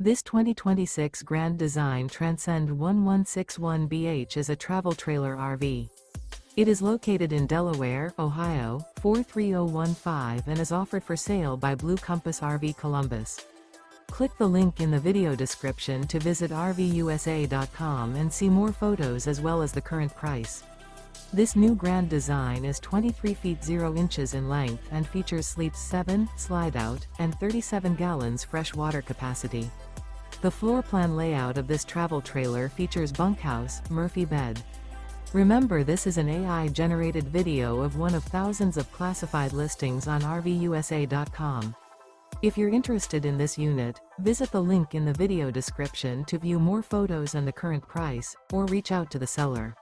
This 2026 Grand Design Transcend 1161BH is a travel trailer RV. It is located in Delaware, Ohio, 43015 and is offered for sale by Blue Compass RV Columbus. Click the link in the video description to visit RVUSA.com and see more photos as well as the current price. This new Grand Design is 23 feet 0 inches in length and features sleeps 7, slide-out, and 37 gallons fresh water capacity. The floor plan layout of this travel trailer features bunkhouse, Murphy bed. Remember, this is an AI-generated video of one of thousands of classified listings on RVUSA.com. If you're interested in this unit, visit the link in the video description to view more photos and the current price, or reach out to the seller.